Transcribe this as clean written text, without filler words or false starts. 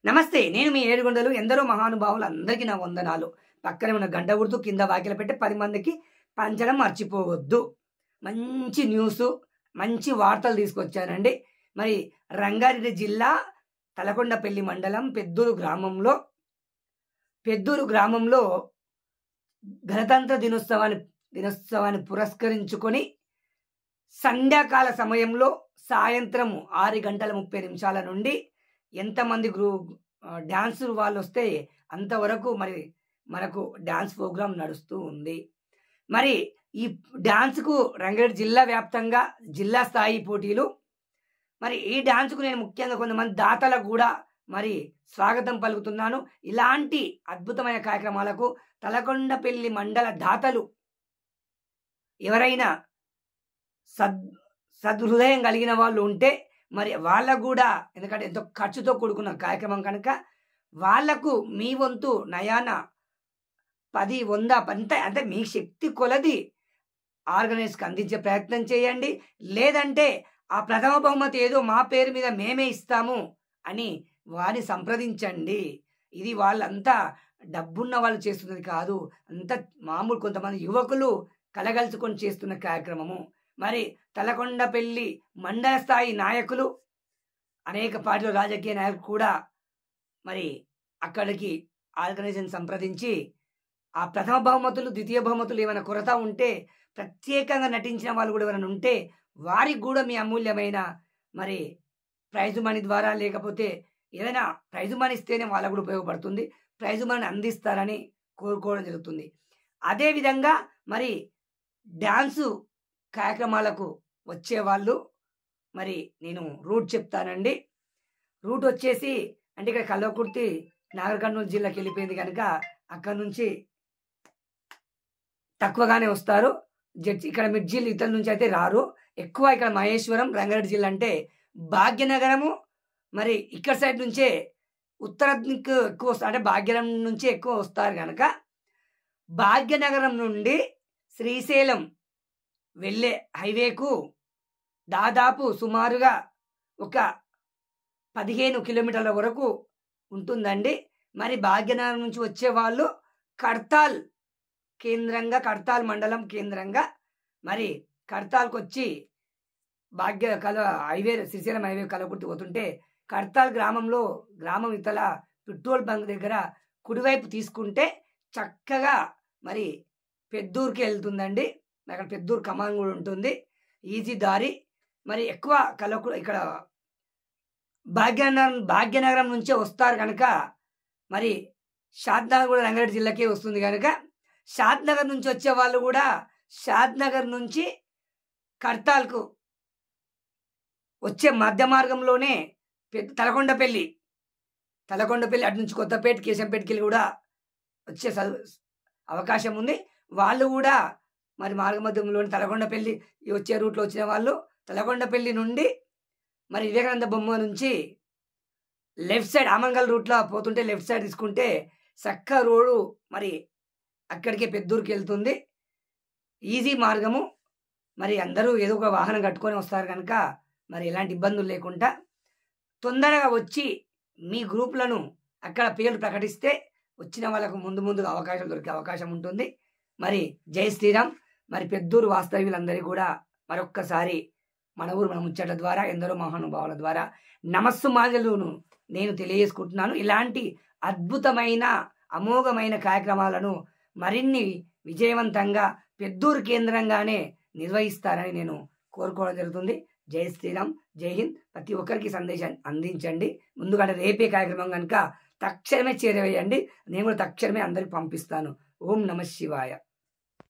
నమస్తే, నేను మీ ఏడుగొండలు. ఎందరో మహానుభావులు అందరికీ నా వందనాలు. పక్కనే ఉన్న గంట గుర్తు కింద వాకిల పెట్టి 10 మందికి పంచడం మర్చిపోవద్దు. మంచి న్యూసు, మంచి వార్తలు తీసుకొచ్చానండి. మరి రంగారెడ్డి జిల్లా తలకొండపల్లి మండలం పెద్దూరు గ్రామంలో గణతంత్ర దినోత్సవాన్ని పురస్కరించుకొని సంధ్యాకాల సమయంలో సాయంత్రం 6:30 నుండి ఎంతమంది డాన్స్ వాళ్ళు వస్తే అంతవరకు మరి మనకు డాన్స్ ప్రోగ్రాం నడుస్తూ ఉంది. మరి ఈ డాన్స్కు రంగారెడ్డి జిల్లా వ్యాప్తంగా జిల్లా స్థాయి పోటీలు. మరి ఈ డాన్స్కు నేను ముఖ్యంగా కొంతమంది దాతలకు కూడా మరి స్వాగతం పలుకుతున్నాను. ఇలాంటి అద్భుతమైన కార్యక్రమాలకు తలకొండపల్లి మండల దాతలు ఎవరైనా సదృదయం కలిగిన వాళ్ళు ఉంటే మరి వాళ్ళకు కూడా, ఎందుకంటే ఎంతో ఖర్చుతో కూడుకున్న కార్యక్రమం కనుక వాళ్లకు మీ వంతు నయాన 10, 100 అంటే మీ శక్తి కొలది ఆర్గనైజ్కి అందించే ప్రయత్నం చేయండి. లేదంటే ఆ ప్రథమ బహుమతి ఏదో మా పేరు మీద మేమే ఇస్తాము అని వారిని సంప్రదించండి. ఇది వాళ్ళంతా డబ్బున్న వాళ్ళు చేస్తున్నది కాదు, అంత మామూలు కొంతమంది యువకులు కలగలుచుకొని చేస్తున్న కార్యక్రమము. మరి తలకొండపల్లి మండల స్థాయి నాయకులు, అనేక పార్టీల రాజకీయ నాయకులు కూడా మరి అక్కడికి ఆర్గనైజేషన్ సంప్రదించి ఆ ప్రథమ బహుమతులు, ద్వితీయ బహుమతులు ఏమైనా కొరత ఉంటే, ప్రత్యేకంగా నటించిన వాళ్ళు కూడా ఎవరైనా ఉంటే వారికి కూడా మీ అమూల్యమైన మరి ప్రైజు మనీ ద్వారా, లేకపోతే ఏదైనా ప్రైజు మనీ ఇస్తేనే వాళ్ళకు కూడా ఉపయోగపడుతుంది, ప్రైజు మనీ అందిస్తారని కోరుకోవడం జరుగుతుంది. అదేవిధంగా మరి డ్యాన్సు కార్యక్రమాలకు వచ్చేవాళ్ళు మరి నేను రూట్ చెప్తానండి. రూట్ వచ్చేసి అంటే ఇక్కడ కల్వకుర్తి నాగర్ కర్నూలు జిల్లాకి వెళ్ళిపోయింది కనుక అక్కడ నుంచి తక్కువగానే వస్తారు. ఇక్కడ మిడ్జిల్ ఇతర నుంచి అయితే రారు. ఎక్కువ ఇక్కడ మహేశ్వరం, రంగారెడ్డి జిల్లా అంటే భాగ్యనగరము, మరి ఇక్కడ సైడ్ నుంచే ఉత్తర దిక్కు ఎక్కువ వస్తారు, అంటే భాగ్యనగరం నుంచి ఎక్కువ వస్తారు కనుక భాగ్యనగరం నుండి శ్రీశైలం వెళ్ళే హైవేకు దాదాపు సుమారుగా ఒక 15 కిలోమీటర్ల వరకు ఉంటుందండి. మరి భాగ్యనగరం నుంచి వచ్చే వాళ్ళు కడ్తాల్ మండలం కేంద్రంగా మరి కడ్తాల్కి వచ్చి హైవే శ్రీశైలం హైవే కలవకుర్తి పోతుంటే కడ్తాల్ గ్రామం ఇతల పెట్రోల్ బంక్ దగ్గర కుడివైపు తీసుకుంటే చక్కగా మరి పెద్దూరుకి వెళ్తుందండి. అక్కడ పెద్దూరు కమాన్ కూడా ఉంటుంది, ఈజీ దారి. మరి ఎక్కువ ఇక్కడ భాగ్యనగరం నుంచే వస్తారు కనుక మరి షాద్నగర్ కూడా రంగారెడ్డి జిల్లాకే వస్తుంది కనుక షాద్నగర్ నుంచి వచ్చే వాళ్ళు కూడా షాద్నగర్ నుంచి కడ్తాల్కు వచ్చే మధ్య మార్గంలోనే తలకొండపల్లి అటు నుంచి కొత్తపేట, కేశంపేటకి కూడా వచ్చే అవకాశం ఉంది. వాళ్ళు కూడా మరి మార్గమధ్యంలోని తలకొండపల్లి వచ్చే రూట్లో వచ్చిన వాళ్ళు తలకొండపల్లి నుండి మరి వివేకానంద బొమ్మ నుంచి లెఫ్ట్ సైడ్ ఆమంగల్ రూట్లో పోతుంటే లెఫ్ట్ సైడ్ తీసుకుంటే చక్క రోడ్డు మరి అక్కడికే పెద్దూరుకి వెళ్తుంది, ఈజీ మార్గము. మరి అందరూ ఏదో ఒక వాహనం కట్టుకొని వస్తారు కనుక మరి ఎలాంటి ఇబ్బందులు లేకుండా తొందరగా వచ్చి మీ గ్రూప్లను అక్కడ పేర్లు ప్రకటిస్తే వచ్చిన వాళ్ళకు ముందుగా అవకాశం దొరికే అవకాశం ఉంటుంది. మరి జై శ్రీరామ్. మరి పెద్దూరు వాస్తవ్యులందరికీ కూడా మరొక్కసారి మన ముచ్చట్ల ద్వారా, ఎందరో మహానుభావుల ద్వారా నమస్సుమాంజలును నేను తెలియజేసుకుంటున్నాను. ఇలాంటి అద్భుతమైన అమోఘమైన కార్యక్రమాలను మరిన్ని విజయవంతంగా పెద్దూరు కేంద్రంగానే నిర్వహిస్తారని నేను కోరుకోవడం జరుగుతుంది. జై శ్రీరామ్, జై హింద్. ప్రతి ఒక్కరికి సందేశాన్ని అందించండి. ముందుగా రేపే కార్యక్రమం కనుక తక్షణమే చేరవేయండి. నేను కూడా తక్షణమే అందరికి పంపిస్తాను. ఓం నమః శివాయ.